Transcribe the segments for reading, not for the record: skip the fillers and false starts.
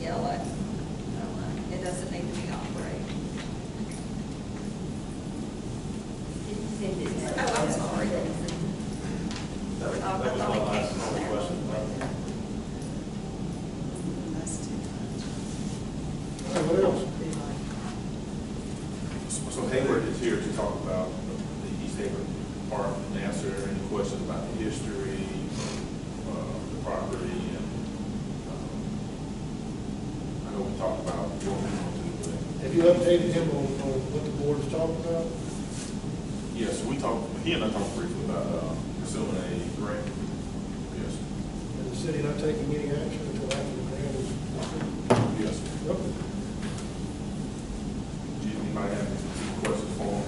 yellow. I don't know. It doesn't need to be operated. Oh, I'm sorry. That was my last question. What else? So Hayward is here to talk about the East Hayward Park and answer any questions about the history, the property, and I know we talked about what we want to do with Have you updated him on what the board is talking about? it. Yes, he and I talked briefly about pursuing a grant. Yes. And the city not taking any action until after the grant is? Yes. Okay. Do anybody have any questions for him?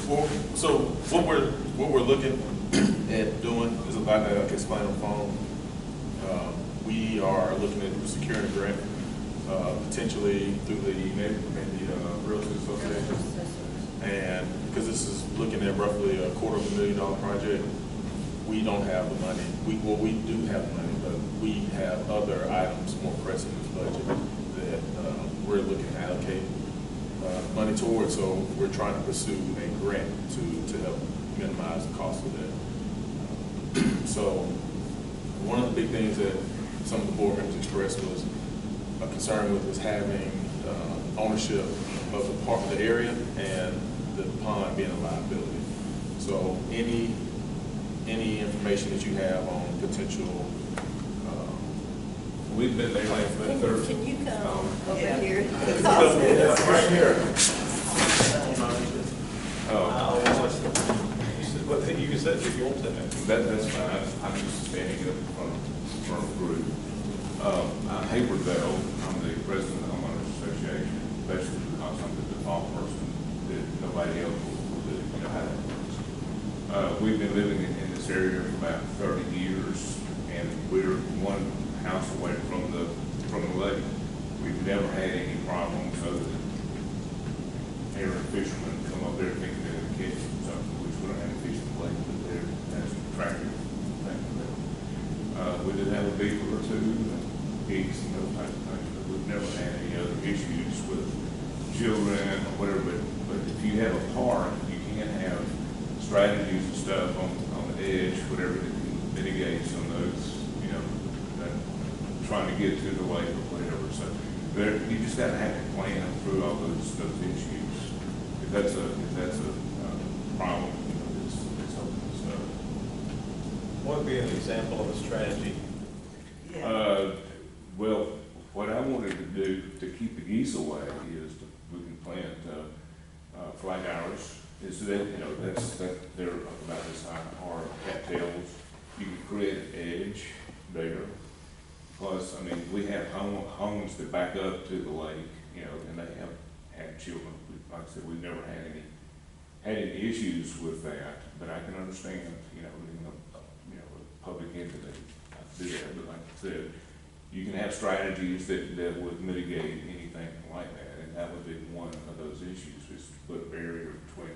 Well, so what we're looking at doing is, like I explained on the phone, we are looking at securing a grant, potentially through the Realtors Association. And because this is looking at roughly a $250,000 project, we don't have the money. We do have the money, but we have other items more pressing in the budget that we're looking to allocate money towards. So we're trying to pursue a grant to help minimize the cost of that. So one of the big things that some of the board members expressed was a concern with was having ownership of the park, the area, and the pond being a liability. So any information that you have on potential, we've been there like for that. Can you come over here? Right here. You can sit if you want to. That's fine. I'm just standing up in front of the group. I'm Hayward Bell. I'm the president of the Homeowners Association, basically because I'm the default person that nobody else will do. You know how that works. We've been living in this area for about 30 years, and we're one house away from the lake. We've never had any problems other than area fishermen come up there thinking they're going to catch something, which we don't have any fish in the lake, but that's attractive. We did have a beaver or two, pigs and those types of things, but we've never had any other issues with children or whatever. But if you have a park, you can have strategies and stuff on the edge, whatever that can mitigate some of those, that trying to get to the lake or whatever. So you just got to have to plan through all those issues. If that's a problem, it's open stuff. What would be an example of a strategy? Well, what I wanted to do to keep the geese away is we can plant flag hours. Is that that they're about this high, or cattails. You can create an edge there. Plus, I mean, we have homes that back up to the lake, and they have had children. Like I said, we've never had any issues with that. But I can understand, in a public entity do that. But like I said, you can have strategies that would mitigate anything like that, and that would be one of those issues. Is to put a barrier between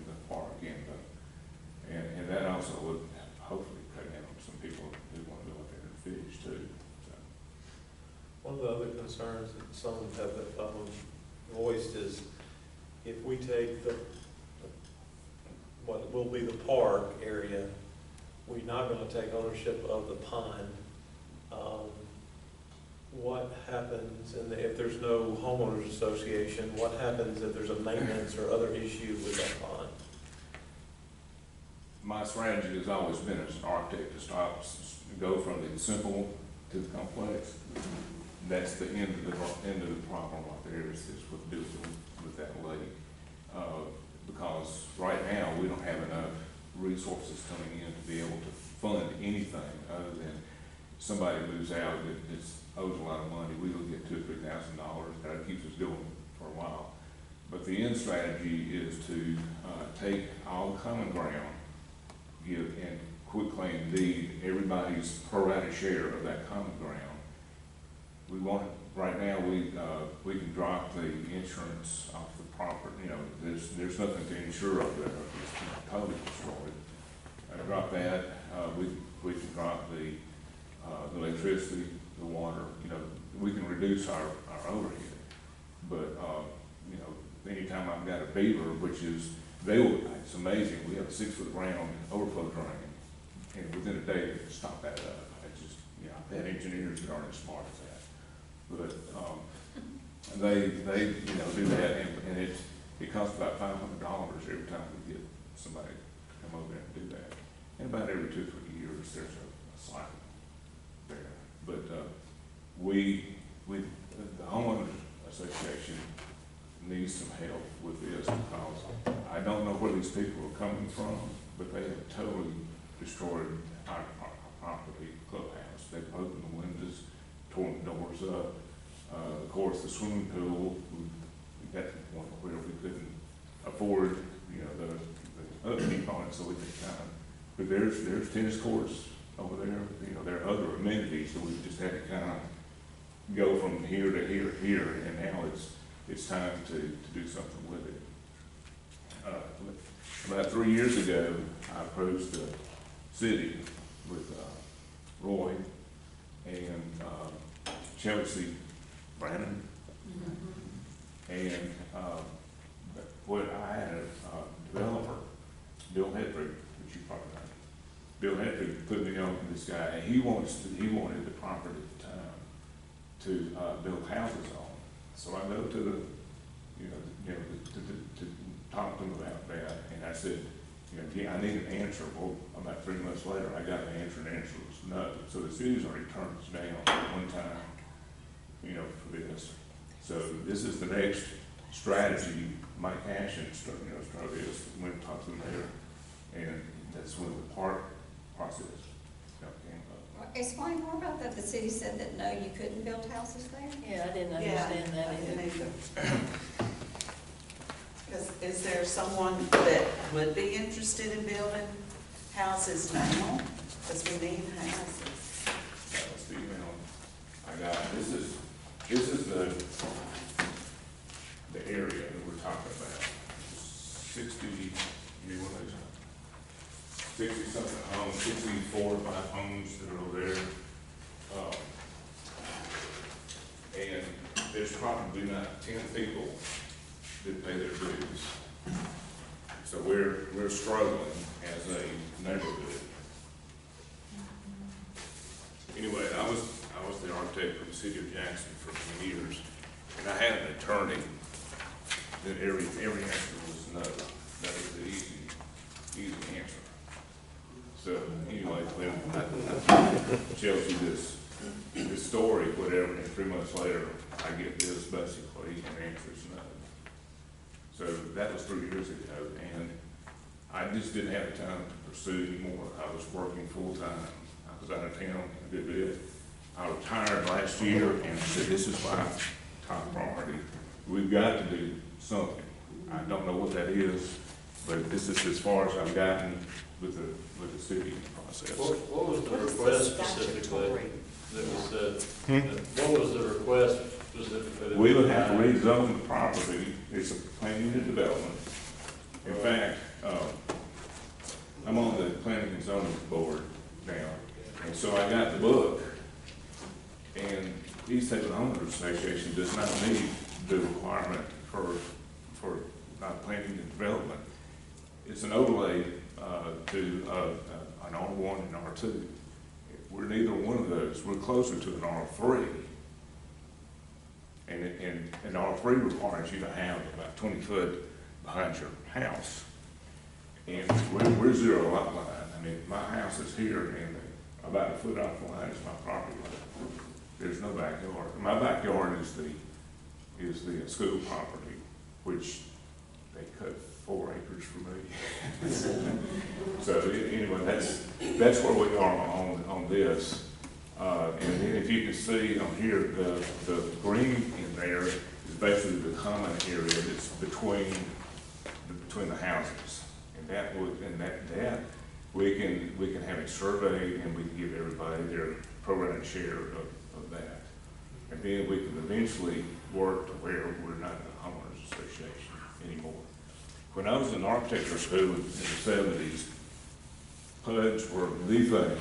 the park and that also would hopefully cut down on some people who want to go out there and fish too. So. One of the other concerns that some have voiced is if we take what will be the park area, we're not going to take ownership of the pond. What happens if there's no homeowners association? What happens if there's a maintenance or other issue with that pond? My strategy has always been as an architect to go from the simple to the complex. That's the end of the problem right there is what to do with that lake. Because right now we don't have enough resources coming in to be able to fund anything other than somebody moves out that owes a lot of money. We will get $2,000 or $3,000. That keeps us going for a while. But the end strategy is to take all common ground, give and quit claim deed everybody's pro rata share of that common ground. We want right now we can drop the insurance off the property. There's nothing to insure over there. It's totally destroyed. Drop that. We can drop the electricity, the water. We can reduce our overhead. But, you know, anytime I've got a beaver, which is, it's amazing, we have a 6-foot round overflow drain, and within a day, they can stop that up. It's just, you know, I've had engineers that aren't as smart as that. But, they, you know, do that, and it costs about $500 every time we get somebody to come over there and do that. And about every 2 or 3 years, there's a cycle there. But, the homeowners association needs some help with this, because I don't know where these people are coming from, but they have totally destroyed our property clubhouse. They've opened the windows, torn the doors up. Of course, the swimming pool, we got to the point where we couldn't afford, you know, the upkeep on it, so we could kind of, but there's tennis courts over there, you know, there are other amenities, so we just had to kind of go from here to here, and now it's time to do something with it. About 3 years ago, I approached the city with Roy and Chelsea Brandon, and what I had a developer, Bill Hedrick, which you probably know. Bill Hedrick put me on this guy, and he wanted the property at the time to build houses on. So I go to the, to talk to him about that, and I said, I need an answer. Well, about 3 months later, I got an answer, and the answer was no. So the city's already turned us down one time, for this. So this is the next strategy Mike Ashton started this, went and talked to him there, and that's when the park process came up. Explain more about that. The city said that no, you couldn't build houses there? Yeah, I didn't understand that either. Because is there someone that would be interested in building houses now? Because we need houses. That was the email I got. This is the area that we're talking about. 60 something homes, 64 or 5 homes that are over there. And there's probably not 10 people that pay their dues. So we're struggling as a neighborhood. Anyway, I was the architect for the city of Jackson for 10 years, and I had an attorney that every answer was no. That was the easy answer. So anyway, when I told Chelsea this story, whatever, and 3 months later, I get this basically, and the answer is no. So that was 3 years ago, and I just didn't have the time to pursue anymore. I was working full time. I was out of town a good bit. I retired last year, and I said, this is my top priority. We've got to do something. I don't know what that is, but this is as far as I've gotten with the city process. What was the request specifically that was said? What was the request specifically? We would have to rezone the property. It's a planning and development. In fact, I'm on the planning and zoning board now, and so I got the book, and East Haven Homeowners Association does not meet the requirement for planning and development. It's an overlay to an R1 and R2. We're neither one of those. We're closer to an R3. And R3 requires you to have about 20 foot behind your house. And we're zero lot line. I mean, my house is here, and about a foot off the line is my property line. There's no backyard. My backyard is the school property, which they cut 4 acres for me. So anyway, that's where we are on this. And then if you can see on here, the green in there is basically the common area that's between the houses. And that we can have it surveyed, and we can give everybody their prorated share of that. And then we can eventually work to where we're not a homeowners association anymore. When I was in architecture school in the 70s, PUDs were the thing.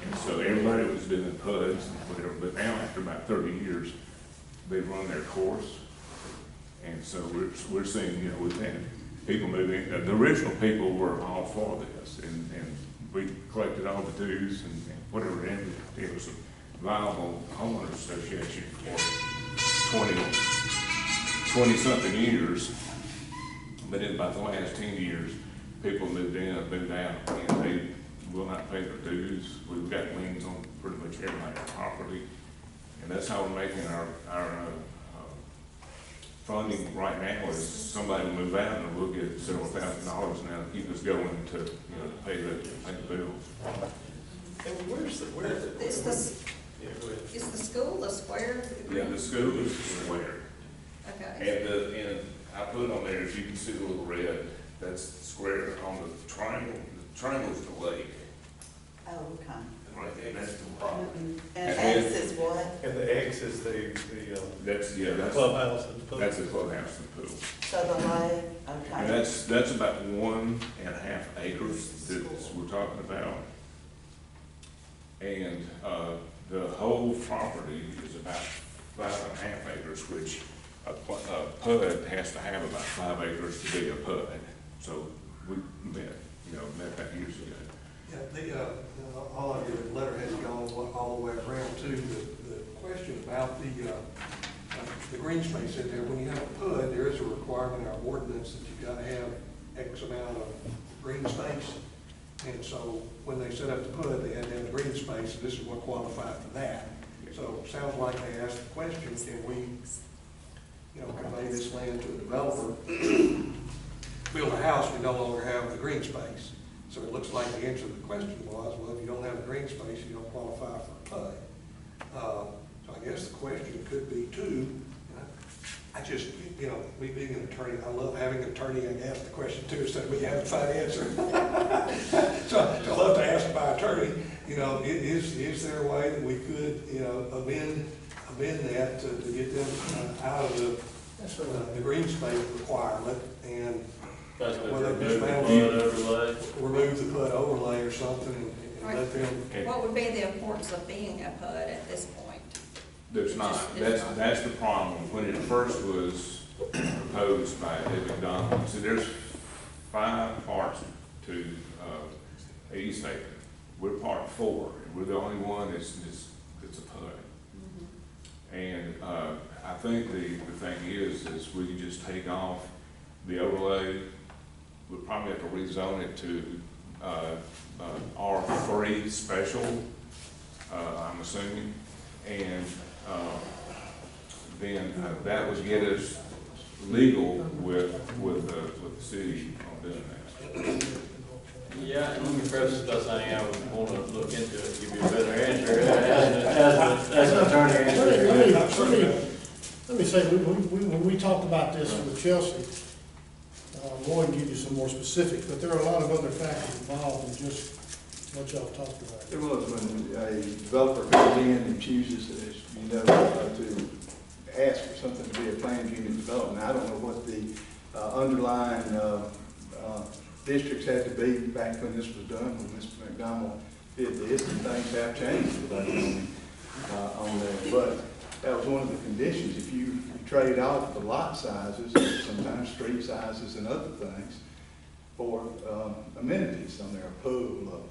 And so everybody was doing PUDs and whatever, but now after about 30 years, they've run their course. And so we're seeing, you know, we've had people move in. The original people were all for this, and we collected all the dues and whatever it ended. It was a viable homeowners association for 20-something years. But in about the last 10 years, people moved in, moved out, and they will not pay their dues. We've got liens on pretty much everybody's property. And that's how we're making our funding right now is somebody will move out and we'll get several $1,000s now to keep us going to, you know, to pay the bills. And where's the? Is the school the square? Yeah, the school is square. Okay. And I put on there, if you can see the little red, that's the square on the triangle. The triangle's the lake. Oh, okay. Right there, that's the property. And X is what? And the X is the That's clubhouse and pool. that's the clubhouse and pool. So the lake, And okay. that's about 1.5 acres that we're talking about. And, the whole property is about 5.5 acres, which a PUD has to have about 5 acres to be a PUD. So we met that years ago. Yeah, all of your letterhead has gone all the way around to the question about the green space in there. When you have a PUD, there is a requirement in our ordinance that you've got to have X amount of green space. And so when they set up the PUD, they had to have the green space, and this is what qualified for that. So it sounds like they asked the question, can we, you know, convey this land to a developer, build a house, we no longer have the green space. So it looks like the answer to the question was, well, if you don't have a green space, you don't qualify for a PUD. So I guess the question could be too, I just, you know, me being an attorney, I love having an attorney and ask the question too, instead of me having to find the answer. So I love to ask my attorney, you know, is there a way that we could, you know, amend that to get them out of the green space requirement and Basically, whether remove this the man PUD overlay. remove the PUD overlay or something and let them. What would be the importance of being a PUD at this point? There's not. That's the problem. When it first was proposed by Ed McDonald, so there's 5 parts to East Haven. We're part 4, and we're the only one that's a PUD. And I think the thing is we can just take off the overlay. We'll probably have to rezone it to R3 special, I'm assuming. And then that would get us legal with the city on doing that. Yeah, and let me preface by saying I would want to look into it, give you a better answer as an attorney. Let me say, when we talked about this with Chelsea, Lloyd can give you some more specifics, but there are a lot of other factors involved in just what y'all talked about. It was when a developer comes in and chooses, as you know, to ask for something to be a planned unit development. I don't know what the underlying districts had to be back when this was done, when Mr. McDonald did this, and things have changed on that. But that was one of the conditions. If you trade off the lot sizes, sometimes street sizes and other things, for amenities on there, a pool,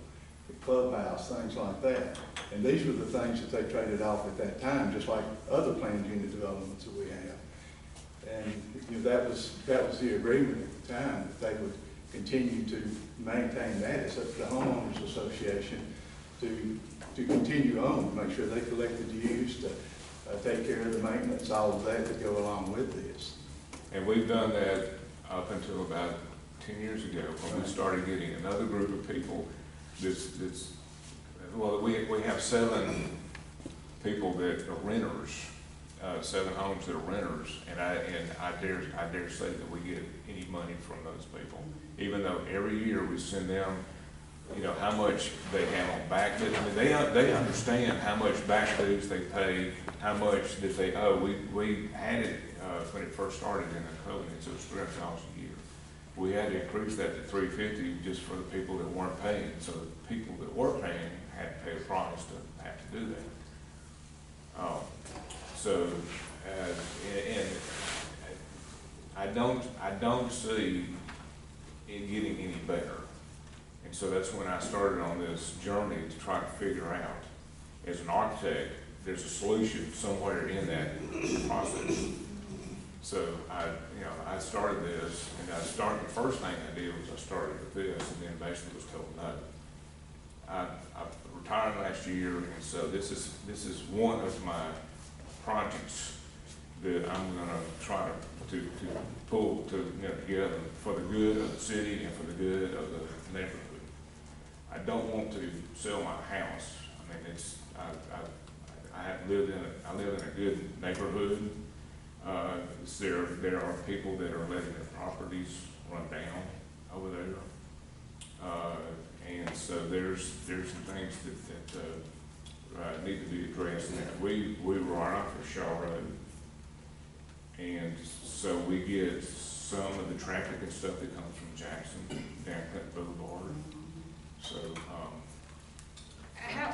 a clubhouse, things like that. And these were the things that they traded off at that time, just like other planned unit developments that we have. And you know, that was the agreement at the time, that they would continue to maintain that. It's up to the homeowners association to continue on, to make sure they collect the dues, to take care of the maintenance, all of that that go along with this. And we've done that up until about 10 years ago, when we started getting another group of people. Well, we have 7 people that are renters, 7 homes that are renters, and I dare say that we get any money from those people, even though every year we send them, you know, how much they have on back dues. I mean, they understand how much back dues they pay, how much that they owe. We had it when it first started in the covenants, it was $300 a year. We had to increase that to $350 just for the people that weren't paying. So the people that were paying had to pay a price to have to do that. So And I don't see it getting any better. And so that's when I started on this journey to try to figure out, as an architect, there's a solution somewhere in that process. So I started this, and the first thing I did was I started with this, and then basically was told no. I retired last year, and so this is one of my projects that I'm gonna try to pull together for the good of the city and for the good of the neighborhood. I don't want to sell my house. I mean, I live in a good neighborhood. There are people that are letting their properties run down over there. And so there's some things that need to be addressed. And we were right off of Shaw Road. And so we get some of the traffic and stuff that comes from Jackson down Clinton Boulevard. So,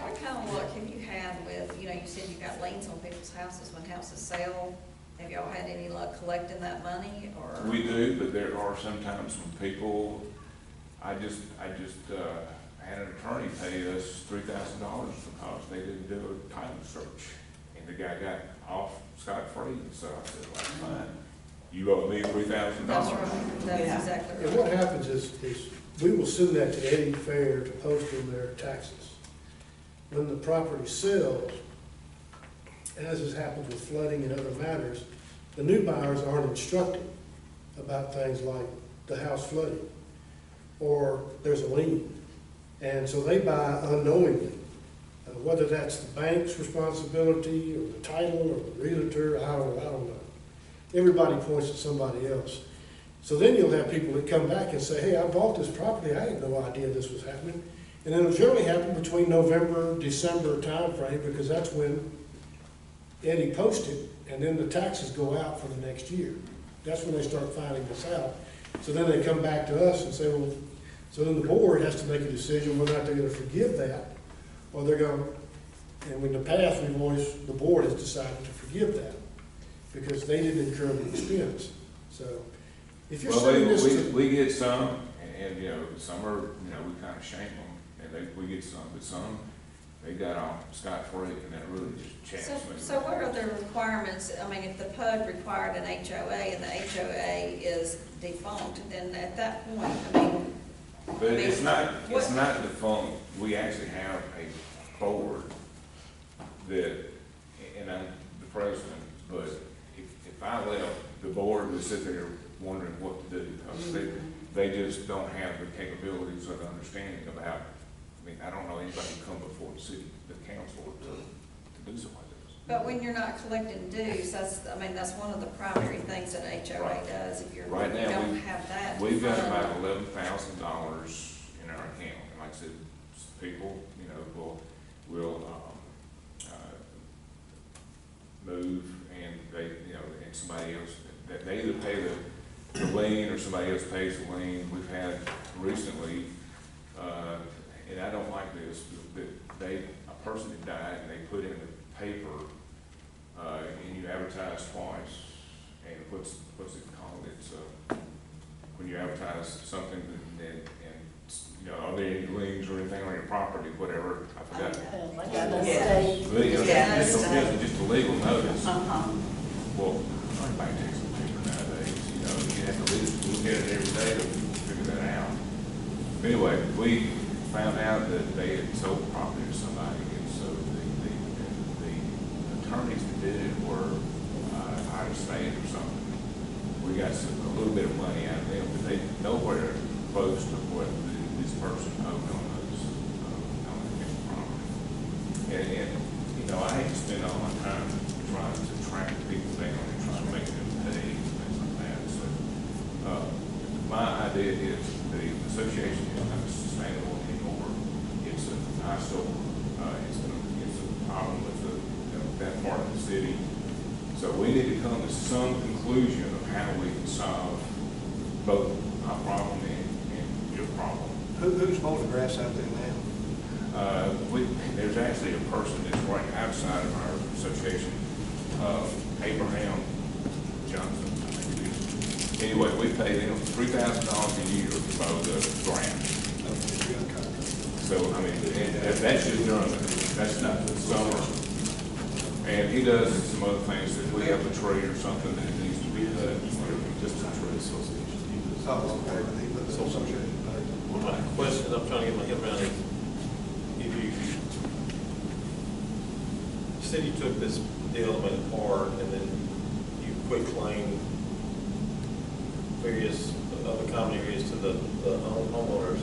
What kind of luck have you had with, you said you got liens on people's houses when houses sell? Have y'all had any luck collecting that money, or? we do, but there are sometimes when people, I just had an attorney pay us $3,000 because they didn't do a title search. And the guy got off scot-free, and so I said, well, fine, you owe me $3,000. That's right, that's Yeah. exactly right. And what happens is we will send that to Eddie Fair to post on their taxes. When the property sells, as has happened with flooding and other matters, the new buyers aren't instructed about things like the house flooding, or there's a lien. And so they buy unknowingly, whether that's the bank's responsibility, or the title, or the realtor, I don't know. Everybody points to somebody else. So then you'll have people that come back and say, hey, I bought this property, I had no idea this was happening. And it'll generally happen between November, December timeframe, because that's when Eddie posted, and then the taxes go out for the next year. That's when they start finding this out. So then they come back to us and say, well, so then the board has to make a decision whether or not they're gonna forgive that, or they're gonna, and in the past, the board has decided to forgive that, because they didn't incur the expense. So, if you're sending this to. We get some, and some are, we kind of shame them, and we get some, but some, they got off scot-free, and that really just chaps me. So what are the requirements? I mean, if the PUD required an HOA and the HOA is defunct, then at that point, But it's not defunct. We actually have a board that, and I'm the president, but if I left, the board would sit there wondering what to do, because they just don't have the capabilities or the understanding about, I don't know anybody who come before the council to do something like this. but when you're not collecting dues, that's one of the primary things that an HOA Right. does. If you Right now, don't have that. We've got fund. about $11,000 in our account, and like I said, people, will move, and and somebody else, that they either pay the lien or somebody else pays the lien. We've had recently, and I don't like this, but a person had died, and they put in the paper, and you advertise twice, and what's it called? It's when you advertise something, and are there any liens or anything on your property, whatever, I forgot. Like I Yeah. say, Just a legal notice. Uh-huh. Well, everybody takes some paper nowadays, you have to look at it every day to figure that out. Anyway, we found out that they had sold the property to somebody, and so the attorneys that did it were out of state or something. We got a little bit of money out of them, but they nowhere close to what this person owed on those property. And I hate to spend all my time trying to track people down and trying to make them pay and things like that. So my idea is the association is not sustainable anymore. It's an eyesore. It's a problem with that part of the city. So we need to come to some conclusion of how we can solve both our problem and your problem. Who's mowing the grass out there now? There's actually a person that's right outside of our association, Abraham Anyway, we pay them $3,000 a year to mow the ground. So, I mean, and that's just during, that's not the summer. And he does some other things, if we have a tree or something that needs to be cut, just a tree association. Oh, okay, but the association pays. One of my questions I'm trying to get my head around is, if you said you took this element apart and then you quit claim various other common areas to the homeowners,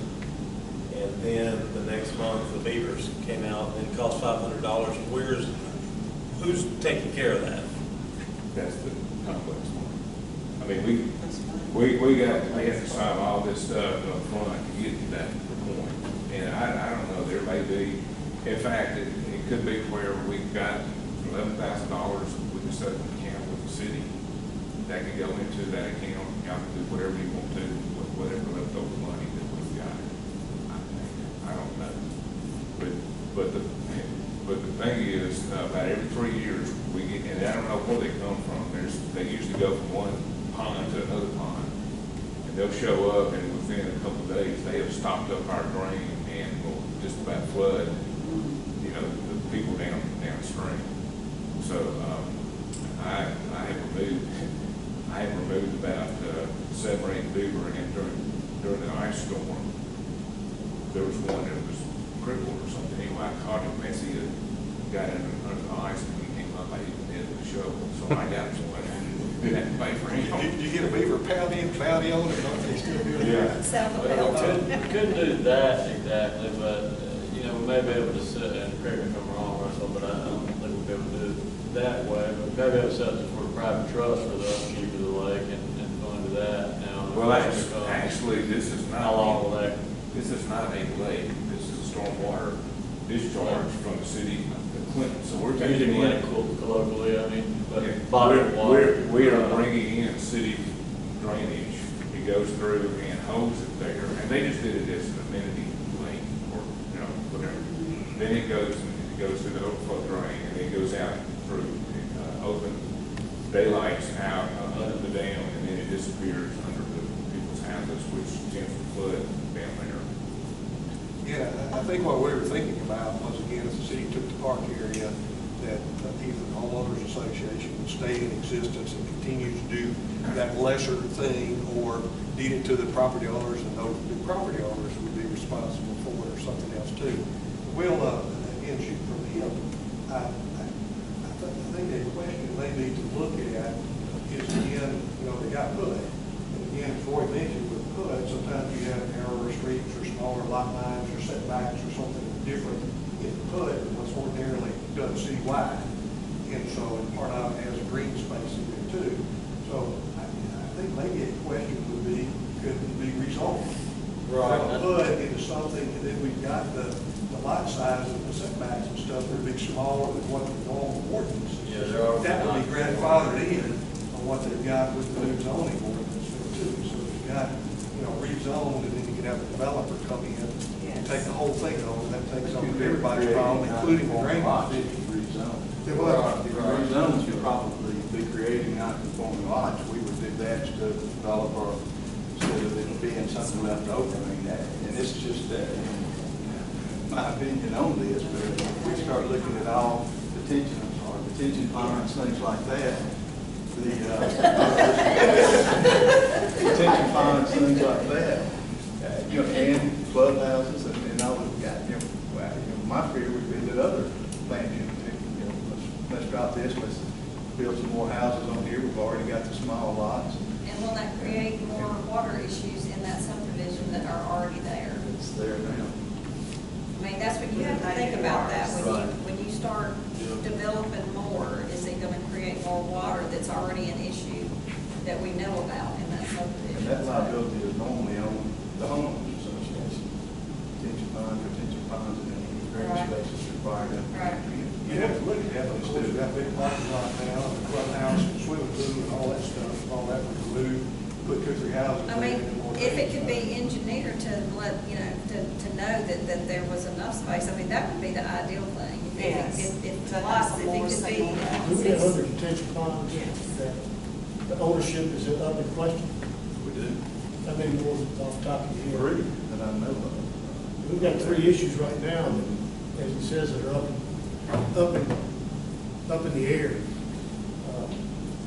and then the next month the beavers came out and it cost $500, who's taking care of that? That's the complex one. I mean, we had to solve all this stuff up front to get to that point. And I don't know, there may be, in fact, it could be where we got $11,000, we can set up an account with the city. That can go into that account, y'all can do whatever you want to with whatever leftover money that we've got. I don't know. But the thing is, about every 3 years, we get, and I don't know where they come from. They usually go from one pond to another pond. And they'll show up and within a couple of days, they have stopped up our drain and will just about flood, you know, the people downstream. So, I have removed about 7 or 8 beaver, and during the ice storm, there was one that was crippled or something. Anyway, I caught him as he had got under the ice, and he came up, I didn't hit the shovel, so I got one. Didn't have to pay for him. Did you get a beaver poundy on it, don't they still do Yeah. that? South of Well, Belton. couldn't do that exactly, but, we may be able to sit, and correct me if I'm wrong, Russell, but I don't think we'll be able to do it that way, but maybe have set this for a private trust for the upkeep of the lake and go into that now. Well, actually, this is not. How long will that? This is not a lake, this is a stormwater discharge from the city of Clinton, so we're taking Usually in. colloquially, but Yeah, body of water. we are bringing in city drainage, it goes through and holds it there, and they just did it as an amenity lake, or, you know, whatever. Then it goes through the overflow drain, and then it goes out through, open daylights out under the dam, and then it disappears under the people's houses, which tends to flood down there. Yeah, I think what we were thinking about was, again, if the city took the park area, that either the homeowners association would stay in existence and continue to do that lesser thing, or deed it to the property owners, and those new property owners would be responsible for it, or something else too. We'll, again, shoot from the hip. I think the question they need to look at is, again, they got PUD. And again, as Roy mentioned, with PUD, sometimes you have narrower streets or smaller lot lines or setbacks or something different in PUD than what's ordinarily done citywide. And so, and part of it has a green space in there too. So I think maybe a question would be, could it be rezoned? Right. PUD into something, and then we've got the lot size and the setbacks and stuff that would be smaller than what the normal ordinance is. Yeah, there are. That would be grandfathered in on what they've got with the new zoning ordinance too. So if you've got, rezoned, and then you can have a developer come in and take the whole thing over, that takes over everybody's problem, including the drainage. Rezone. It was. Rezones would probably be creating non-conforming lots. We would do that to develop our, instead of it being something left over. I mean, and this is just, my opinion on this, but if we start looking at all detention ponds, things like that, detention ponds, things like that, and clubhouses and all we've got, my fear would be that other plans, let's drop this, let's build some more houses on here, we've already got the small lots. And will that create more water issues in that subdivision that are already there? It's there now. I mean, that's what you have to think about that when you start developing more, is it gonna create more water that's already an issue that we know about in that subdivision? And that liability is normally on the homeowners association. Detention ponds, and any drainage spaces required. Right. You have to look at that, of course, that big parking lot now, the clubhouse, and swimming pool, and all that stuff, all that would remove, put 2 or 3 houses. I mean, if it could be engineered to let, to know that there was enough space, I mean, that would be the ideal thing. Yes. If To have lots, some if more it could single be. houses. Do we have other detention ponds? Yes. That the ownership is up in question? We do. How many more off the top of your head? 3 that I know of. We've got 3 issues right now that, as it says, that are up in the air.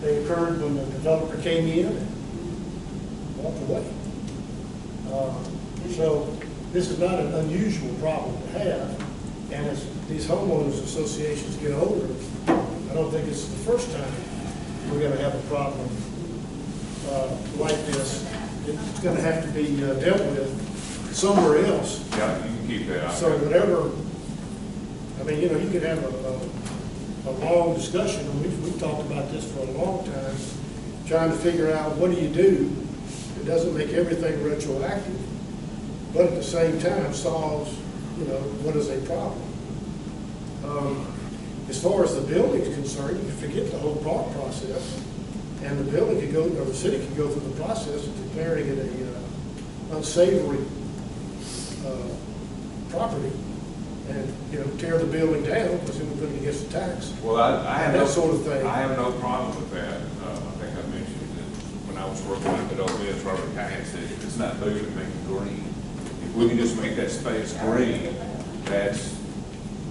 They occurred when the developer came in and walked away. So this is not an unusual problem to have, and as these homeowners associations get older, I don't think it's the first time we're gonna have a problem like this. It's gonna have to be dealt with somewhere else. Yeah, you can keep that out. So whatever, I mean, you know, you could have a long discussion, and we've talked about this for a long time, trying to figure out what do you do that doesn't make everything retroactive, but at the same time solves, you know, what is a problem. As far as the building's concerned, you can forget the whole process, and the building could go, or the city could go through the process of declaring it a unsavory property, and, you know, tear the building down, because then we put it against the tax. Well, I have That no, sort of thing. I have no problem with that. I think I mentioned that when I was working at the OBS, Robert Kane said, if it's not blue, to make it green. If we can just make that space green,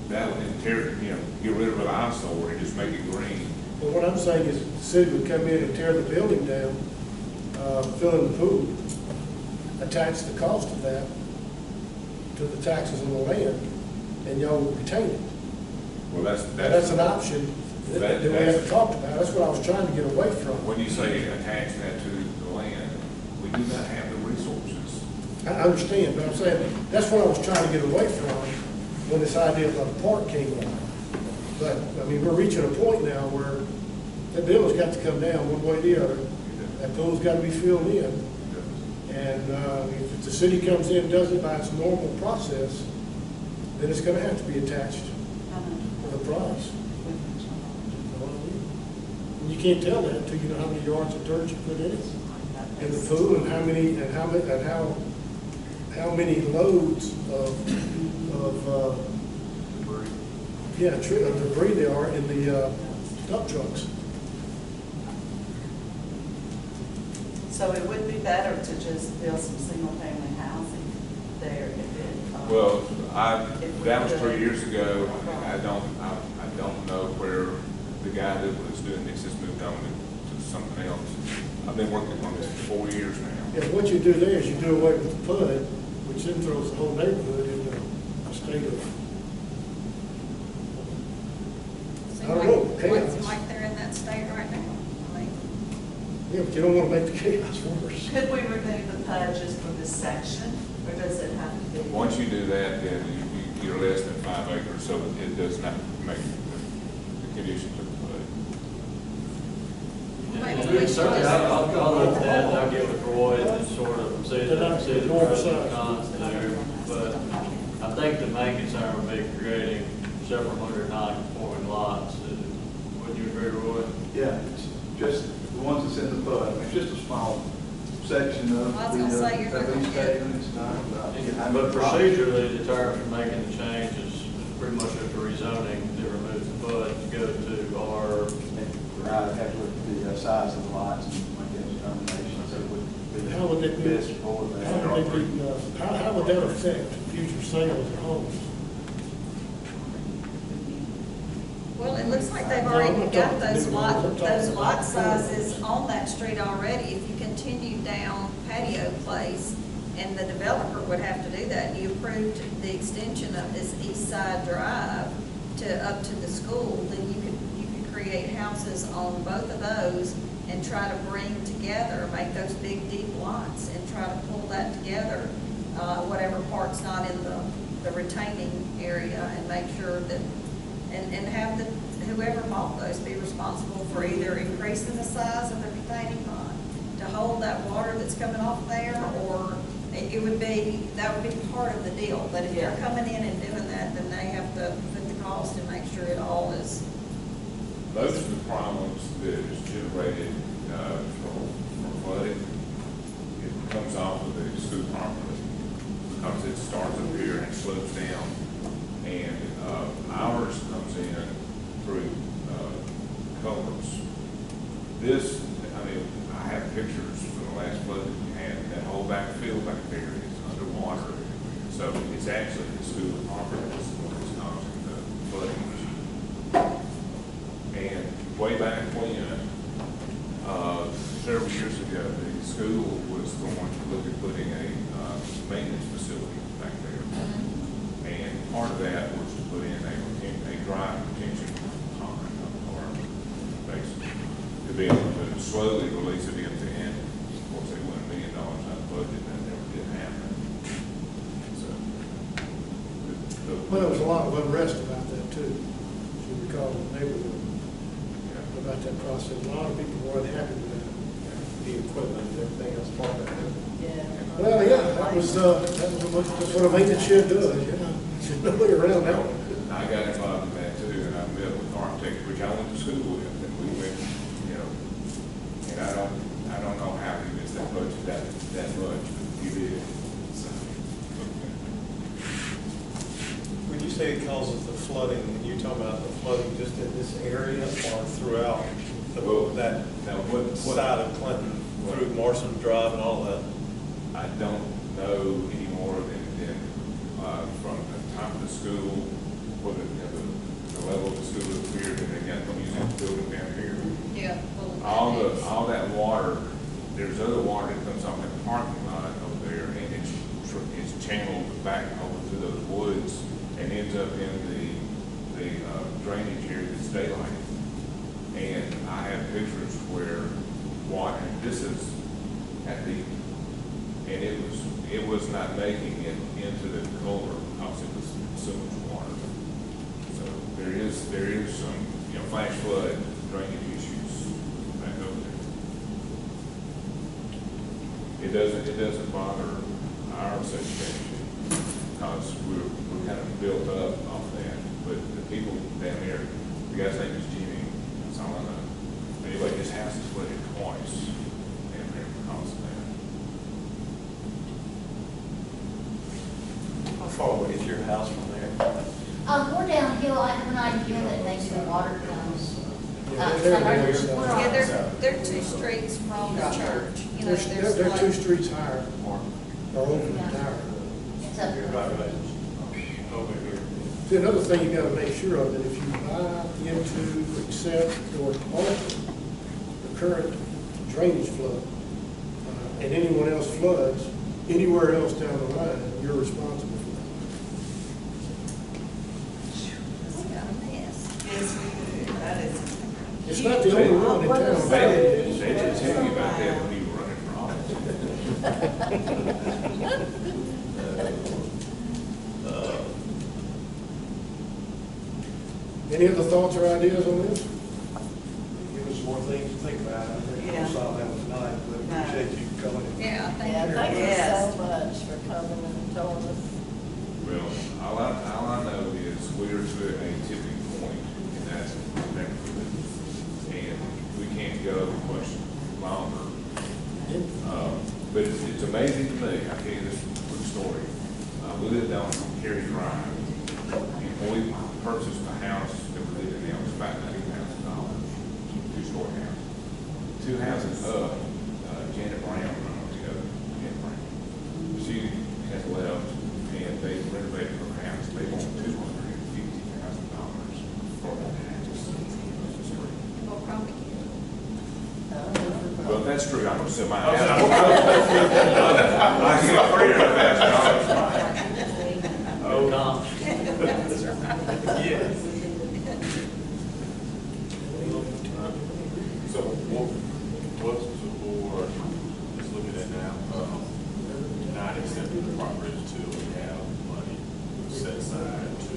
that'll tear, you know, get rid of an eyesore and just make it green. But what I'm saying is, the city would come in and tear the building down, fill in the pool, attach the cost of that to the taxes on the land, and y'all would retain it. Well, That's an option that we haven't talked about. That's what I was trying to get away from. When you say attach that to the land, we do not have the resources. I understand, but I'm saying, that's what I was trying to get away from when this idea of a park came up. But, I mean, we're reaching a point now where that building's got to come down one way or the other. That pool's got to be filled in. And if the city comes in and does it by its normal process, then it's gonna have to be attached to the price. And you can't tell that until you know how many yards of dirt you put in it, in the pool, and how many loads of debris there are in the dump trucks. So it would be better to just build some single-family housing there if it. Well, if we that was could. 3 years ago. I don't know where the guy that was doing this has moved on to something else. I've been working on this for 4 years now. Yeah, what you do there is you do away with the PUD, which then throws the whole neighborhood into a state of, Seems I don't know, chaos. like they're in that state right now. I mean, yeah, but you don't want to make the chaos worse. Could we remove the PUD just for this section, or does it have to be? Once you do that, then you're less than 5 acres, so it does not make the conditions of the PUD. And certainly, I'll look at that, and I'll get with Roy and sort of see the pros and cons there. But I think the main concern would be creating several hundred non-conforming lots. Wouldn't you agree, Roy? Yeah, it's just the ones that's in the PUD, it's just a small section of I was gonna say, you're not the gonna East get it. Haven, it's not. But procedurally, the terms for making the change is pretty much just a rezoning that removes the PUD to go to our. I'd have to look at the size of the lots and make that determination, so it would be How would it be, best for that. how would that affect future sales of homes? Well, it looks like they've already got those lot sizes on that street already. If you continue down Patio Place, and the developer would have to do that, and you approved the extension of this East Side Drive up to the school, then you could create houses on both of those and try to bring together, make those big deep lots and try to pull that together, whatever part's not in the retaining area, and make sure that, and have whoever bought those be responsible for either increasing the size of the retaining pond to hold that water that's coming off there, or that would be part of the deal. But if they're coming in and doing that, then they have to put the cost and make sure it all is. Most of the problems that is generated from flooding, it comes off of the school property because it starts up here and slopes down. And ours comes in through culverts. This, I I have pictures from the last flood that we had, that whole backfield back there is underwater. So it's actually the school property that's causing the flooding issue. And way back when, several years ago, the school was going to look at putting a maintenance facility back there. And part of that was to put in a dry retention pond, or basically, to be able to slowly release it into end. Of course, they went $1 million out of budget, and that never did happen. So, Well, there was a lot of unrest about that too, if you recall, in the neighborhood, about that process. A lot of people were unhappy with that. The equipment and everything else part of it. Yeah. Well, yeah, that's what a maintenance shed does, you know. There's nobody around that one. I got involved in that too, and I met with architects, which I went to school with, and we went, you know, and I don't know how he missed that budget that much, but he did. So, When you say it causes the flooding, and you're talking about the flooding just in this area or throughout that side of Clinton, through Morrison Drive and all that? I don't know any more than from the top of the school, or the level of the school up here, and they got the museum building down here. Yeah. All that water, there's other water that comes off that parking lot over there, and it's channeled back over to those woods and ends up in the drainage area that's daylight. And I have pictures where water, this is at the, and it was not making it into the culvert because it was so much water. So there is some, you know, flash flood drainage issues back over there. It doesn't bother our association because we're kind of built up off that. But the people down there, the guy's name is Jimmy, that's all I know. Anyway, his house is flooded twice down there because of that. How far away is your house from there? We're downhill, when I hear that maybe the water comes. Yeah, they're 2 streets from the church, you know, there's They're like. 2 streets higher, or over the tower. It's up You're there. right. Over here. See, another thing you gotta make sure of, that if you buy into, accept, or alter the current drainage flood, and anyone else floods, anywhere else down the line, you're responsible for that. We got a mess. Yes, we do, that is. It's not the only one in town. They didn't tell you about that when you were running for office. Any other thoughts or ideas on this? Give us more things to think about. I think Yeah. we'll solve that one tonight, but No. appreciate you coming in. Yeah, thank Yeah, you. thank you Yes. so much for coming and telling us. Well, all I know is we're to a tipping point, and that's Memphis. And we can't go much longer. But it's amazing to me. I'll tell you this quick story. We lived on Cary Drive, and when we purchased the house that we lived in, it was about $90,000, 2-story house. 2 houses up, Janet Brown, I don't know if you know Janet Brown. She has left, and they renovated her house. They want $250,000 for that house. Well, probably. Well, if that's true, I'm gonna sell my house. I get $300,000. Oh, no. That's right. Yes. So what's the board is looking at now, not accepting the property until we have money set aside to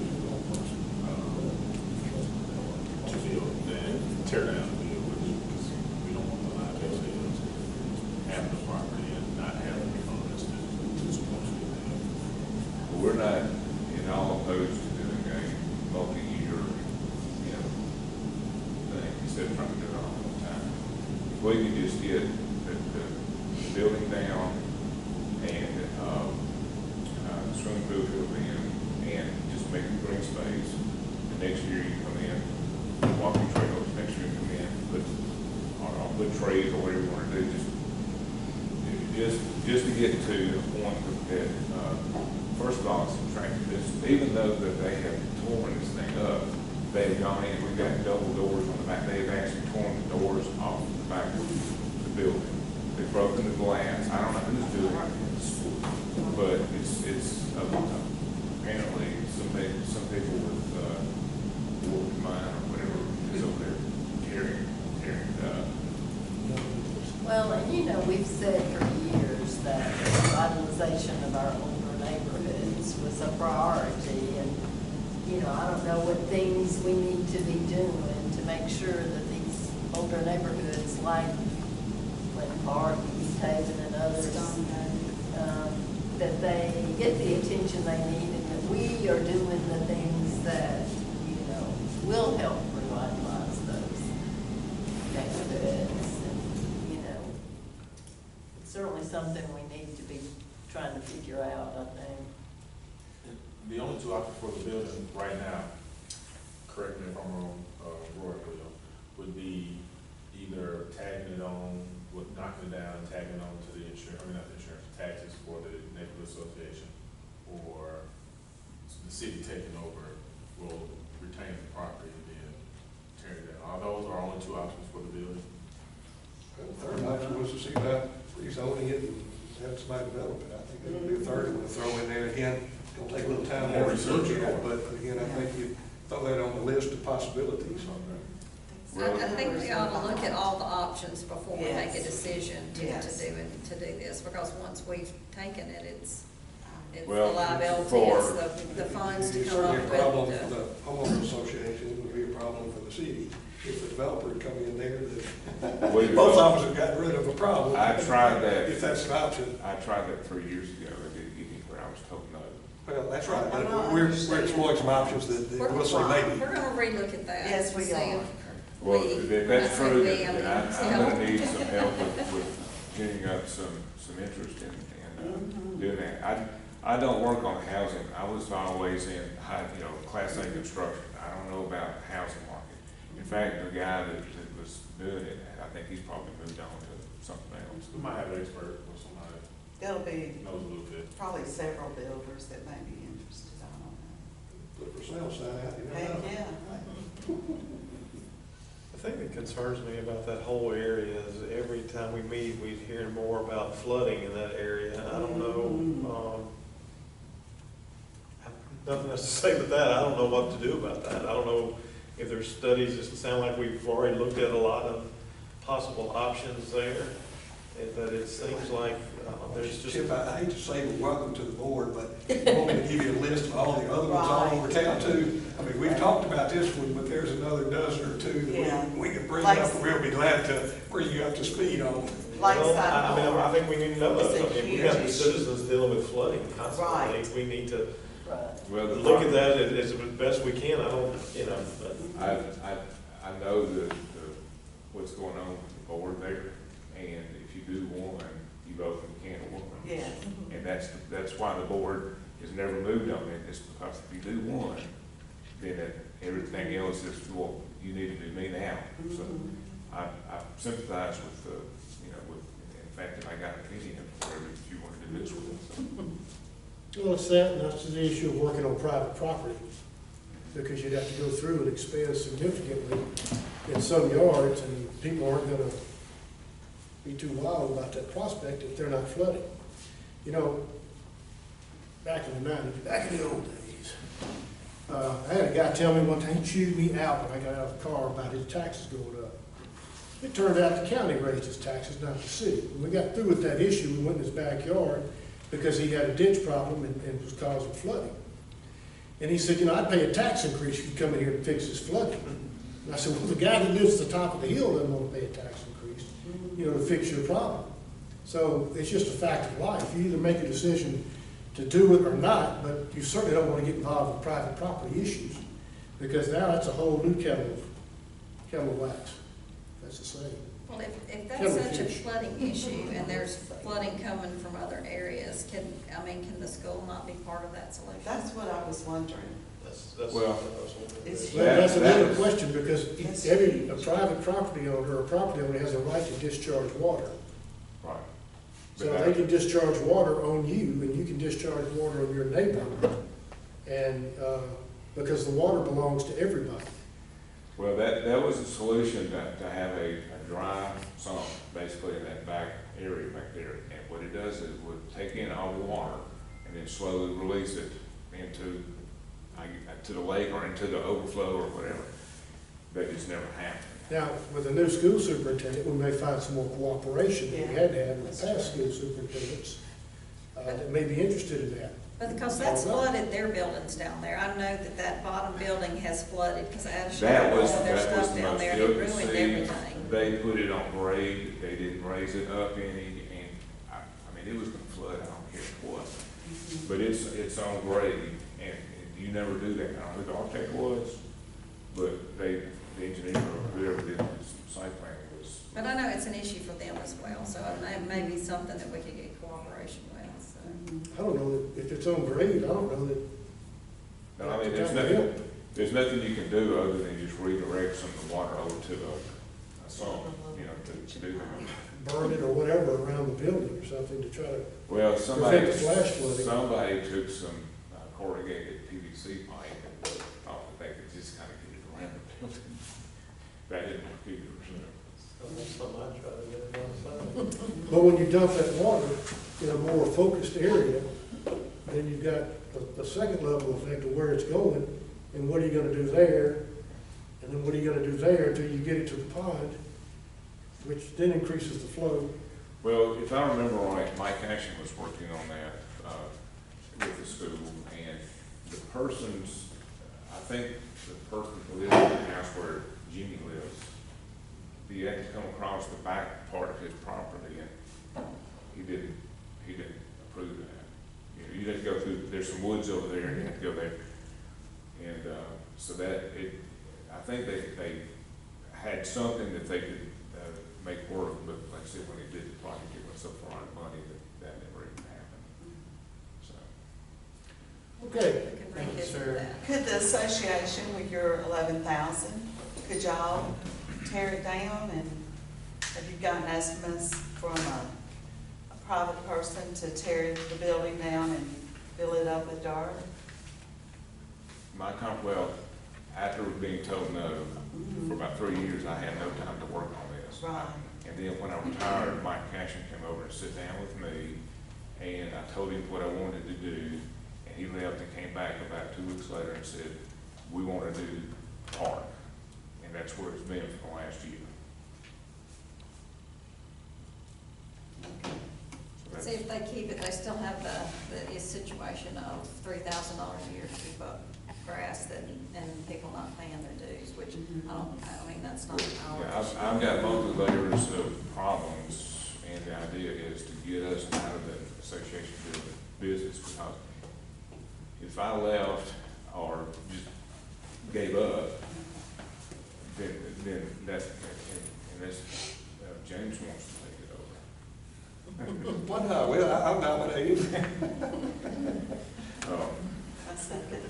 build, then tear down the building, because we don't want the liability of having the property and not having the funds to support it. We're not at all opposed to doing a multi-year, you know, thing, instead of trying to do it all at one time. If we can just get the building down and, the swimming pool filled in, and just make it green space, and next year you come in, walking trails, next year you come in, put our put trees or whatever you wanna do, just to get to the point that, first of all, it's attractive, even though that they have torn this thing up, they've gone in, we've got double doors on the back, they've actually torn the doors off the back of the building. They've broken the glass, I don't know who's doing it, but it's apparently some people with, work mine or whatever is over there tearing it up. Well, and you know, we've said for years that revitalization of our older neighborhoods was a priority. And, you know, I don't know what things we need to be doing to make sure that these older neighborhoods like Clinton Park, East Haven and others, that they get the attention they need and that we are doing the things that, you know, will help revitalize those neighborhoods. And, you know, it's certainly something we need to be trying to figure out, I think. The only two options for the building right now, correct me if I'm wrong, Roy, would be either tagging it on, knocking it down, tagging it on to the insurance, I mean, not the insurance, taxes for the neighborhood association, or the city taking over, will retain the property and then tear it down. Those are only two options for the building. The third option was to see about rezoning it and have somebody develop it. I think that would be a third one to throw in there. Again, it'll take a little time More to look research. at, but again, I think you throw that on the list of possibilities. I think we ought to look at all the options before we make a Yes. decision to Yes. do this, because once we've taken it, it's the Well, liability, for- it's the funds to It's come up certainly a problem with. for the homeowners association, it would be a problem for the city. If the developer had come in there, that both of us have gotten rid of a problem. I tried that. If that's an option. I tried that 3 years ago, it didn't get anywhere, I was told no. Well, that's right, I but don't we're understand. exploring some options that We're we'll say maybe. gonna relook at that. Yes, we see are. if Well, we- if when I that's say true, we, I then mean, I'm see gonna need some help with getting up some interest in doing that. I don't work on housing, I was always in Class A construction, I don't know about the housing market. In fact, the guy that was doing it, I think he's probably moved on to something else. We might have an expert or somebody There'll be who knows a little bit. probably several builders that may be interested, I don't know. Put for sale sign out, you never Heck, know. yeah. The thing that concerns me about that whole area is every time we meet, we hear more about flooding in that area. I don't know, nothing else to say but that. I don't know what to do about that. I don't know if there's studies. It sounds like we've already looked at a lot of possible options there. But it seems like there's just. Chip, I hate to say we're welcome to the board, but I want me to give you a list of all the other ones all over town too. I mean, we've talked about this one, but there's another dozen or two Yeah. that we can bring up, and we'll be glad to bring you up to speed on. Well, Lakeside I think we need to know It's that. a I mean, we huge have the issue. citizens dealing with flooding constantly. Right. We need to Right. Well, the look at that as best we can. I don't, but. I know what's going on with the board there, and if you do one, you both can of worms. Yeah. And that's why the board has never moved on it, is because if you do one, then everything else is, well, you need to do me now. So I sympathize with in fact, if I got an opinion of whatever you want to do this with. Well, it's that, and that's the issue of working on private property, because you'd have to go through and expand significantly in some yards, and people aren't gonna be too wild about that prospect if they're not flooding. You know, back in the '90s, back in the old days, I had a guy tell me one time, he chewed me out when I got out of the car about his taxes going up. It turned out the county raised his taxes, not the city. When we got through with that issue, we went in his backyard because he had a ditch problem and was causing flooding. And he said, I'd pay a tax increase if you come in here and fix this flooding. And I said, well, the guy that lives at the top of the hill doesn't want to pay a tax increase, to fix your problem. So it's just a fact of life. You either make a decision to do it or not, but you certainly don't want to get involved with private property issues, because now that's a whole new kettle of wax. That's the same. Well, if that's such a flooding issue, and there's flooding coming from other areas, can the school not be part of that solution? That's what I was wondering. That's. Well, It's Well, that's another That- question, because a private property owner or a property owner has a right to discharge water. Right. So But they that- can discharge water on you, and you can discharge water on your neighbor. And, because the water belongs to everybody. Well, that was a solution to have a dry sump, basically in that back area back there. And what it does is it would take in all the water and then slowly release it into, to the lake or into the overflow or whatever. That just never happened. Now, with the new school superintendent, we may find some more cooperation than we had to have with the past school superintendents that may be interested in that. But because that's flooded their buildings down there. I know that that bottom building has flooded because Adam shut all of their stuff the down most there and ill it ruined conceived. everything. They put it on grade, they didn't raise it up any, and I mean, it was gonna flood, I don't care what. But it's on grade, and you never do that. I don't know who the architect was, but the engineer or whoever did this site plan was. But I know it's an issue for them as well, so it may be something that we could get cooperation with, so. I don't know, if it's on grade, I don't know that. No, I mean, there's nothing you can do other than just redirect some of the water over to a sump, you know, to do that. Burn it or whatever around the building or something to try to, Well, somebody prevent the flash flooding. took some corrugated PVC pipe and thought that they could just kind of get it around the building. That didn't work either, That's something I try to do on the side. but when you dump that water in a more focused area, then you've got the second level effect of where it's going, and what are you gonna do there? And then what are you gonna do there until you get it to the pond, which then increases the flow. Well, if I remember right, Mike Ashen was working on that, with the school, and the persons, I think the person who lives in the house where Jimmy lives, he had to come across the back part of his property, and he didn't approve that. You know, you have to go through, there's some woods over there, and you have to go there. And, so I think they had something that they could, make work, but like I said, when they did the project, it went so far out of money that never even happened, so. Okay, We could revisit that. Could the association with your 11,000, could y'all tear it down, and have you gotten estimates from a private person to tear the building down and fill it up with dirt? Well, after being told no, for about 3 years, I had no time to work on this. Right. And then when I retired, Mike Cashin came over and sat down with me, and I told him what I wanted to do, and he left and came back about 2 weeks later and said, we want to do park, and that's where it's been for the last year. So See, if they keep it, they still have the situation of $3,000 a year to keep up grass and people not paying their dues, which I mean, that's not our Yeah, issue. I've got multiple layers of problems, and the idea is to get us out of the association business, because if I left or just gave up, then that's, unless James wants to take it over. Well, no, I'm nominated. I second.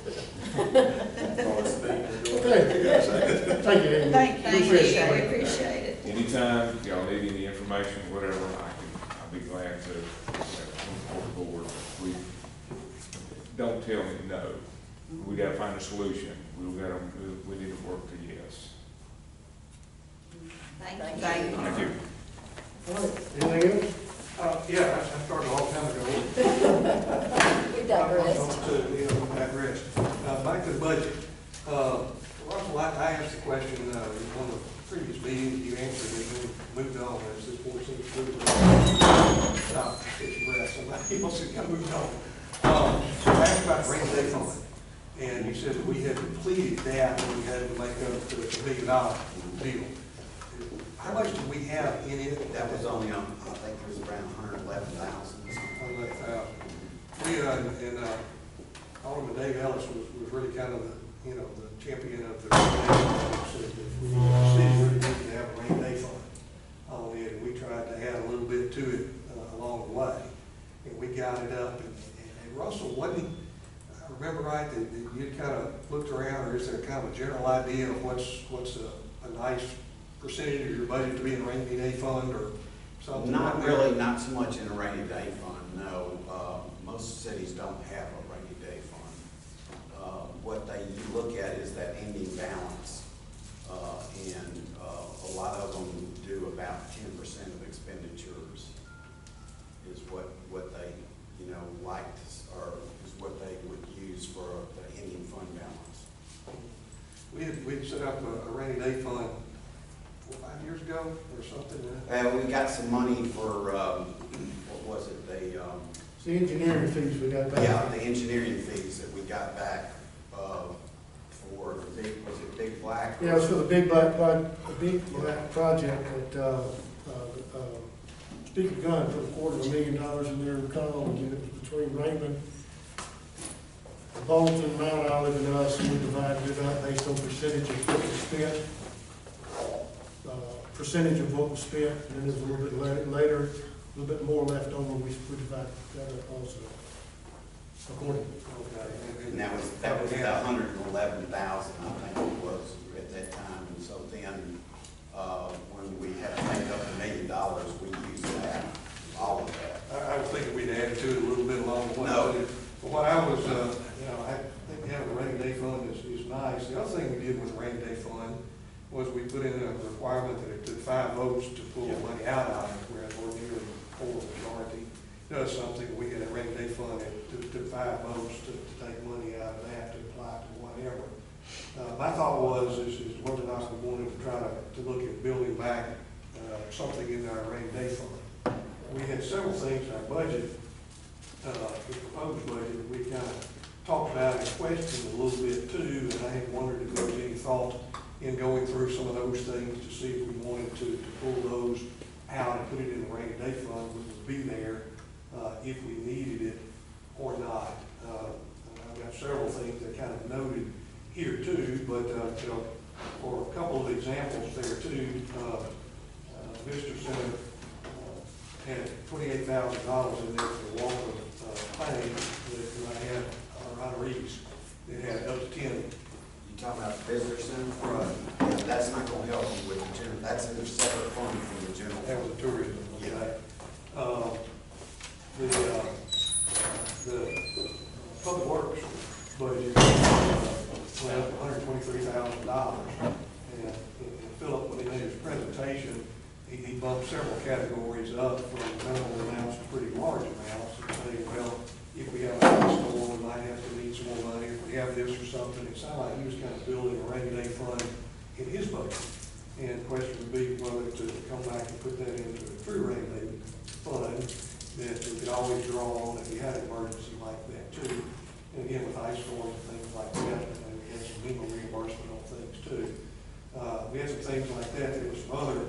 okay. Thank you, Amy. Thank you. Thank you, we appreciate it. Anytime y'all need any information, whatever, I'll be glad to, come forward. We, don't tell me no. We gotta find a solution. We need to work to yes. Thank you. Thank you. Thank you. All right, anything else? Yeah, I started a long time ago. We digressed. Digress. Back to the budget. Russell, I asked the question, on the previous meeting, you answered it, and we moved on, as this board seems to move on. Stop, take your breath, somebody else has got moved on. I asked about the rainy day fund, and you said that we had completed that, and we had to make up the $1 million deal. How much do we have in it? That was only on, I think it was around 111,000. 111,000. We, and Alderman Dave Ellis was really kind of the, the champion of the rainy day fund. Said that the city really needed to have a rainy day fund on it, and we tried to add a little bit to it along the way. And we got it up, and Russell, wasn't he, remember right, that you kind of looked around, or is there kind of a general idea of what's a nice percentage of your budget to be in a rainy day fund or something? Not like really, that? not so much in a rainy day fund, no. Most cities don't have a rainy day fund. What you look at is that ending balance, and a lot of them do about 10% of expenditures is what they, like, or is what they would use for the ending fund balance. We set up a rainy day fund 4 or 5 years ago or something. We got some money for, what was it, It's the engineering fees we got back. yeah, the engineering fees that we got back, for the big, was it Big Black? Yeah, it was for the big black project that, Speaker Gunn put $250,000 in there, Carl, and it was between Raymond, Bolton, Mount Olive, and us, and we divided it up based on percentage of what was spent. Percentage of what was spent, and then there's a little bit later, a little bit more left over, we divided that up also. Accordingly. Okay. And that was about 111,000, I think it was at that time. And so then, when we had to make up $1 million, we used that, all of that. I was thinking we'd add to it a little bit along the way. No. But what I was, I think having a rainy day fund is nice. The other thing we did with the rainy day fund was we put in a requirement that it took 5 votes to pull the money out of it, whereas ordinarily 4 majority does something. We had a rainy day fund that took 5 votes to take money out of that to apply to whatever. My thought was is whether or not we wanted to try to look at building back something in our rainy day fund. We had several things in our budget, the proposed budget, we kind of talked about and questioned a little bit too, and I had wondered if there was any thought in going through some of those things to see if we wanted to pull those out and put it in the rainy day fund, which would be there if we needed it or not. I've got several things that kind of noted here too, but for a couple of examples there too, Mr. Senator had $28,000 in there for Walker Planning that I had retirees. It had up to 10. You talking about the visitor center? Right. Yeah, that's not gonna help you with the general, that's in a separate fund from the general. That was a tourism, okay? The public works budget went up $123,000. And Philip, when he made his presentation, he bumped several categories up from minimal amounts to pretty large amounts, and saying, well, if we have a storm, we might have to need some more money. If we have this or something, it sounded like he was kind of building a rainy day fund in his budget. And the question would be whether to come back and put that into a true rainy day fund that we could always draw on if we had an emergency like that too. And again, with ice storms and things like that, and we had some legal reimbursement on things too. We had some things like that. There were some other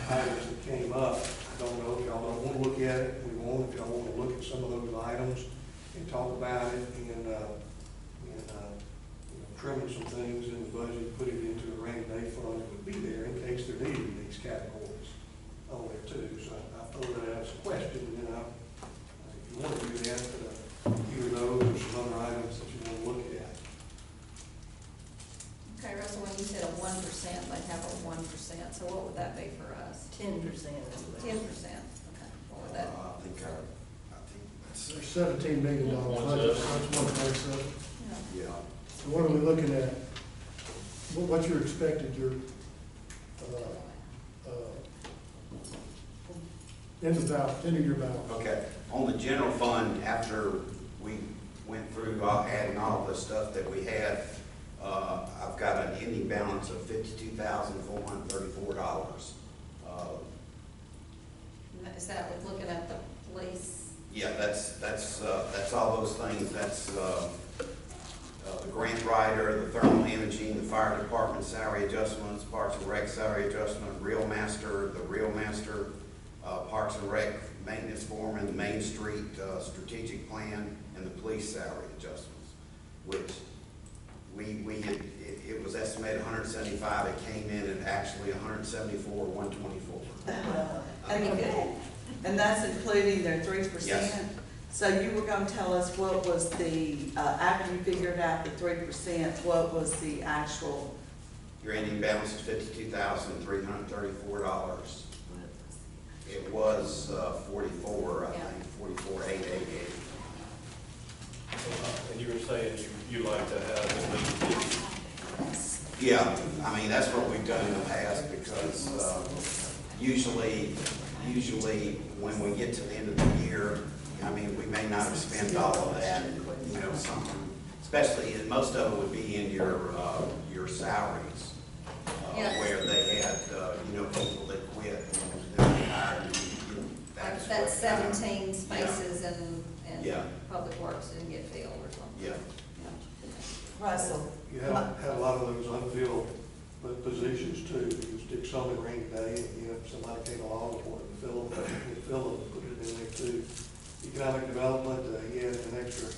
items that came up. I don't know if y'all don't want to look at it. We won't. If y'all want to look at some of those items and talk about it and trimming some things in the budget, put it into a rainy day fund, it would be there in case there needed these categories on there too. So I throw that out as a question, and then if you want to do that, either those or some other items that you want to look at. Okay, Russell, when you said a 1%, like have a 1%, so what would that be for us? 10%. 10%, okay, what would that? I think that's, There's $17 million budget, that's 1.7. yeah. So what are we looking at? What's your expected, end of your balance? Okay, on the general fund, after we went through adding all the stuff that we had, I've got an ending balance of $52,434. Is that with looking at the police? Yeah, that's all those things. That's the grant writer, the thermal imaging, the fire department salary adjustments, Parks and Rec salary adjustment, the Real Master, Parks and Rec maintenance foreman, the Main Street strategic plan, and the police salary adjustments, which it was estimated 175. It came in at actually 174, 124. And that's including their 3%? Yes. So you were gonna tell us what was the, after you figured out the 3%, what was the actual? Your ending balance is $52,334. It was 44, I think, 44,888. And you were saying you like to have at least, Yeah, I mean, that's what we've done in the past, because usually when we get to the end of the year, I mean, we may not have spent all of that, you know, something, especially, and most of it would be in your salaries, Yeah. where they had, you know, people that quit and retired. Like that 17 spaces and Yeah. Public Works didn't get filled or something. Yeah. Russell? You have a lot of those unfilled positions too. You stick some in rainy day, and you know, if somebody came along and wanted to fill them, put it in there too. Economic development, he had an extra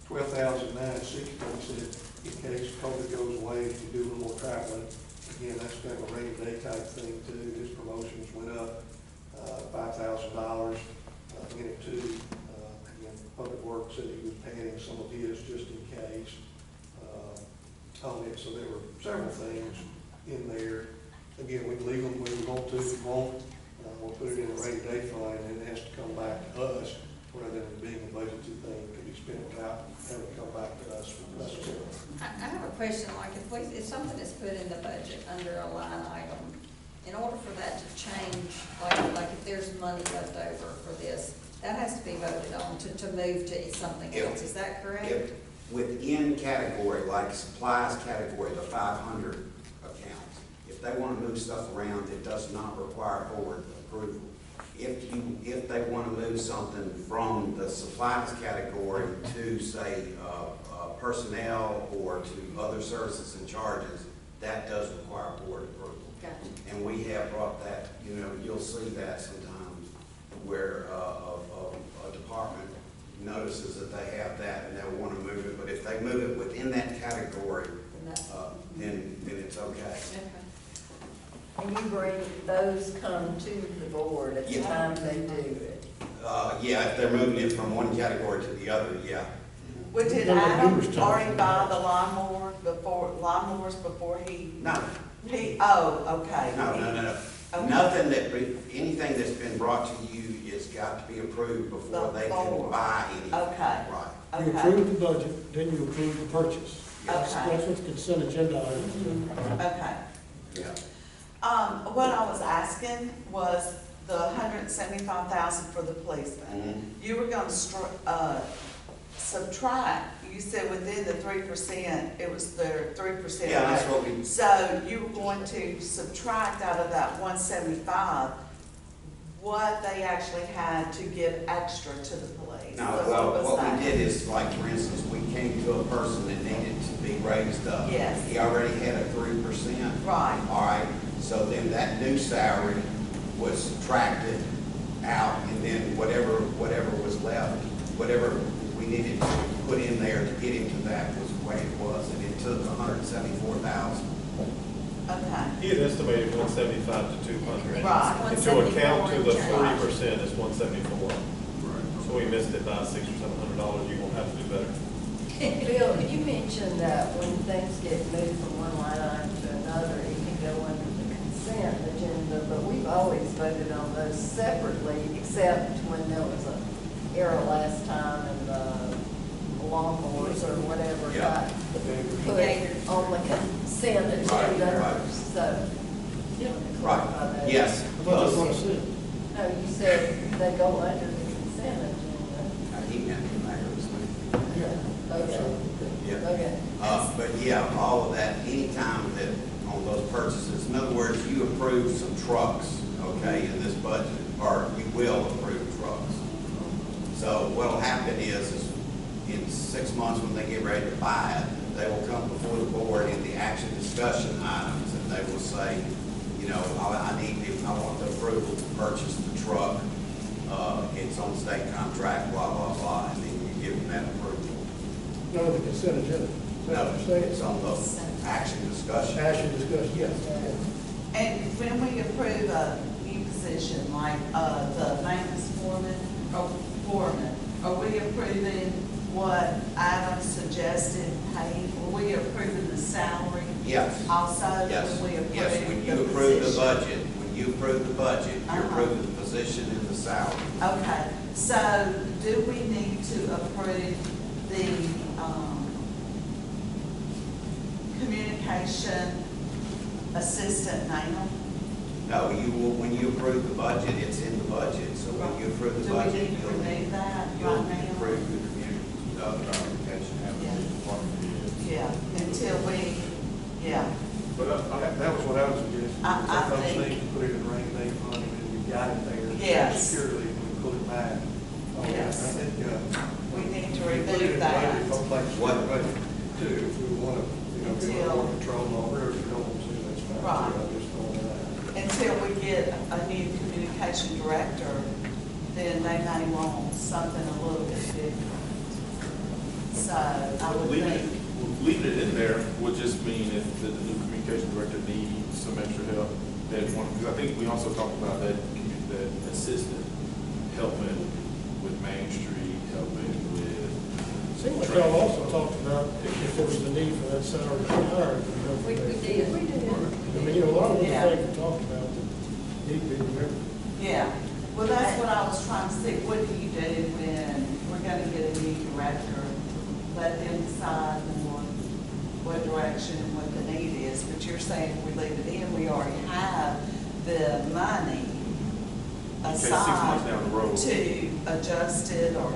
12,960, he said, in case COVID goes away, if you do a little more traveling. Again, that's kind of a rainy day type thing too. His promotions went up, $5,000 in it too. Again, Public Works said he was padding some of his just in case on it. So there were several things in there. Again, we can leave them when we want to, if we won't. We'll put it in a rainy day fund, and it has to come back to us rather than it being a budgeted thing to be spent without having to come back to us necessarily. I have a question, like if something is put in the budget under a line item, in order for that to change, like if there's money left over for this, that has to be voted on to move to something else, is that correct? If within category, like supplies category, the 500 accounts, if they want to move stuff around, it does not require board approval. If they want to move something from the supplies category to, say, personnel or to other services and charges, that does require board approval. Gotcha. And we have brought that, you know, you'll see that sometimes where a department notices that they have that and they'll want to move it, but if they move it within that category, then it's okay. Okay. And you bring, those come to the board at the Yeah. time they do it. Yeah, if they're moving it from one category to the other, yeah. Well, did Adam already buy the lawnmowers before he? No, Okay. no. Okay. Nothing anything that's been brought to you has got to be approved before they can buy anything. Okay. Right. You Okay. approve the budget, then you approve the purchase. That's Okay. what the consent agenda items do. Okay. Yeah. What I was asking was the $175,000 for the policeman. Mhm. You were gonna subtract, you said within the 3%, it was their 3%. Yeah, that's what we. So you were going to subtract out of that 175 what they actually had to give extra to the police. No, So well, was what that? we did is, like, for instance, we came to a person that needed to be raised up. Yes. He already had a 3%. Right. All right, so then that new salary was subtracted out, and then whatever was left, whatever we needed to put in there to get him to that was the way it was, and it took $174,000. Okay. he had estimated 175 to 200. Right. And to account to the 174 3% is 174. So we missed it by $600 or $700, you're gonna have to do better. Bill, you mentioned that when things get moved from one line item to another, it can go under the consent agenda, but we've always voted on those separately, except when there was an error last time and the lawnmowers or whatever Yeah. got put on the consent agenda. right. So, you want to clarify that? Right, yes. I thought that's what I said. No, you said they go under the consent agenda. He meant the mayor was like, Okay, yeah. okay. But yeah, all of that, anytime that on those purchases, in other words, you approve some trucks, okay, in this budget, or you will approve trucks. So what'll happen is in 6 months when they get ready to buy it, they will come before the board in the action discussion items, and they will say, you know, I want the approval to purchase the truck. It's on state contract, blah, blah, blah, and then you give them that approval. No, the consent agenda. Is that No, what you're saying? it's on the action discussion. Action discussion, yes. And when we approve a new position, like the maintenance foreman, Are we approving what Adam suggested paying? Were we approving the salary? Yes. Also, Yes, when we approve yes, when you the approve the position? budget, when you approve the budget, you're Uh-huh. approving the position and the salary. Okay, so do we need to approve the, communication assistant now? No, you will, when you approve the budget, it's in the budget, so when you approve the Do we budget, need to you'll, remove that you'll right now? approve the communication. Yeah, until we, yeah, But that was what I was suggesting. I Those think- things, put it in rainy day fund, and then you got it there. Yes. Securely, and we pull it back. Yes. I think, we need to we put it remove in that. budget, both places, What? budget too, if we want to, you know, if we Until- want more control over, it, or if we don't want to, that's fine. Right. I'm just throwing that out. Until we get a new communication director, then they may want something a little bit different. So I would think, Leaving it in there would just mean if the new communication director needs some extra help, that one, because I think we also talked about that assistant helping with Main Street, helping with. Seems like y'all also talked about if there was a need for that salary to be hired. We did. We did. I mean, you know, a lot of those Yeah. things we talked about that need to be remembered. yeah, well, that's what I was trying to see, what do you do when we're gonna get a new director? Let them decide more what direction and what the need is, but you're saying if we leave it in, we already have the money case 6 months down the road. to adjust it or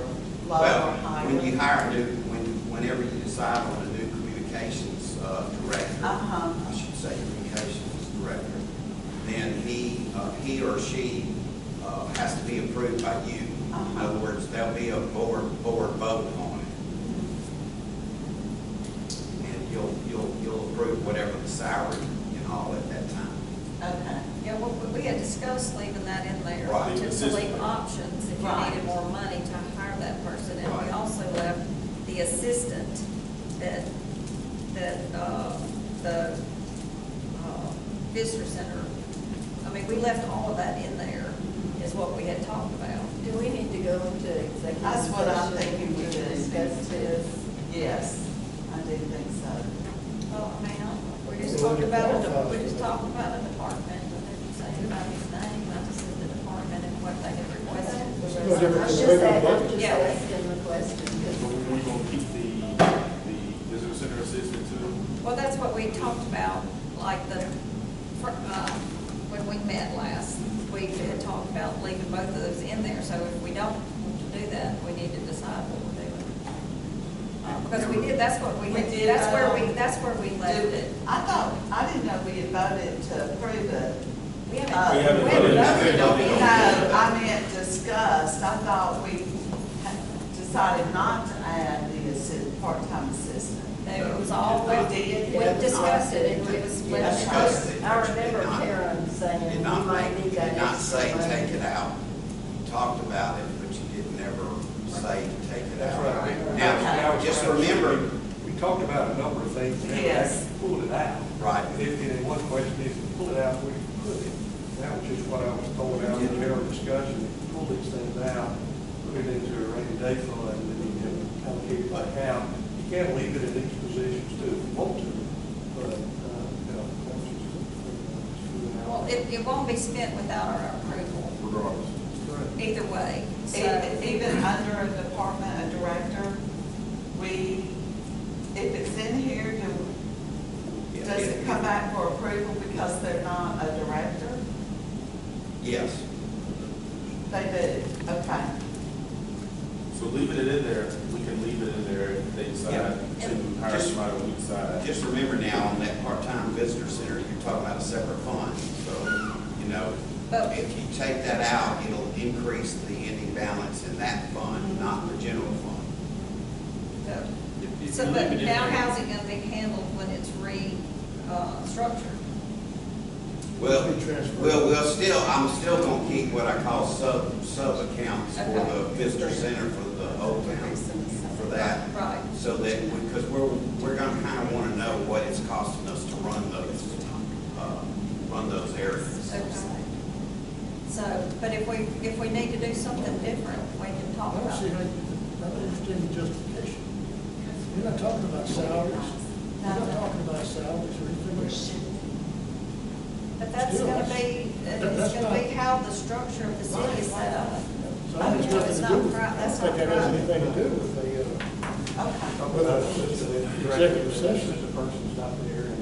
lower Well, or higher. when you hire a new, whenever you decide on a new communications director, Uh-huh. I should say communications director, then he or she has to be approved by you. In Uh-huh. other words, there'll be a board vote on it. And you'll approve whatever the salary and all at that time. Okay, Yeah, well, we had discussed leaving that in there. Right. To leave options if you Right. needed more money to hire that person. And we Right. also left the assistant that the visitor center, I mean, we left all of that in there, is what we had talked about. Do we need to go into executive session? That's what I'm thinking we to do. discuss this? yes, I do think so. Well, I mean, we just Well, talked we about qualify we for just that. talked about a department, but they didn't say anybody's name, I just said the department and what they had requested. No different I'm than just regular I'm budget. just Yeah. asking the question, So because we're gonna keep the visitor center assistant too? Well, that's what we talked about, like when we met last week, we had talked about leaving both of those in there. So if we don't want to do that, we need to decide what we're doing. Because we did, that's what we, We did that's where vote. that's where we left Do- it. I didn't know we had voted to approve it. We haven't, We haven't we haven't voted. voted on it. No, I meant discussed. I thought we had decided not to add the part-time assistant. It was all, We we did. discussed it, and it was We left discussed out. it. I but you did remember not- Karen saying Did we not might make, need that did not extra say money. take it out. You talked about it, but you didn't ever say take it That's out. right. Now, just remember, We talked about a number of things, and never Yes. actually pulled it out. Right. And one question is, pull it out, where do you put it? That was just what I was throwing out in the general discussion, pull these things out, put it into a rainy day fund, and then you can allocate it back out. You can leave it in these positions too, if you want to, but, you know, that's just. Well, it won't be spent without our approval, Regardless. either way. So, Even under a department, a director, if it's in here, does it come back for approval because they're not a director? yes. They do, okay. So leaving it in there, we can leave it in there if they decide Yeah. to hire Just- somebody, we decide. Just remember now, on that part-time visitor center, you're talking about a separate fund. So, you know, But- if you take that out, it'll increase the ending balance in that fund, not the general fund. If So, you but leave it in now there- how's it gonna be handled when it's restructured? Well, Be transferred. I'm still gonna keep what I call sub-accounts for Okay. the visitor center for the whole town, for that. Right. So that, because we're gonna kind of wanna know what it's costing us to run those areas. Okay. So, but if we need to do something different, we can talk I don't about see it. how you don't understand the justification. You're not talking about salaries. You're not talking about salaries or anything else. But that's Still, gonna that's- be, that's it's gonna be not- how the structure of the city is set up. So that has You know, nothing it's to not do with, pri- I that's don't think not that has private. anything to do with the, Okay. with the executive session. The person's not there and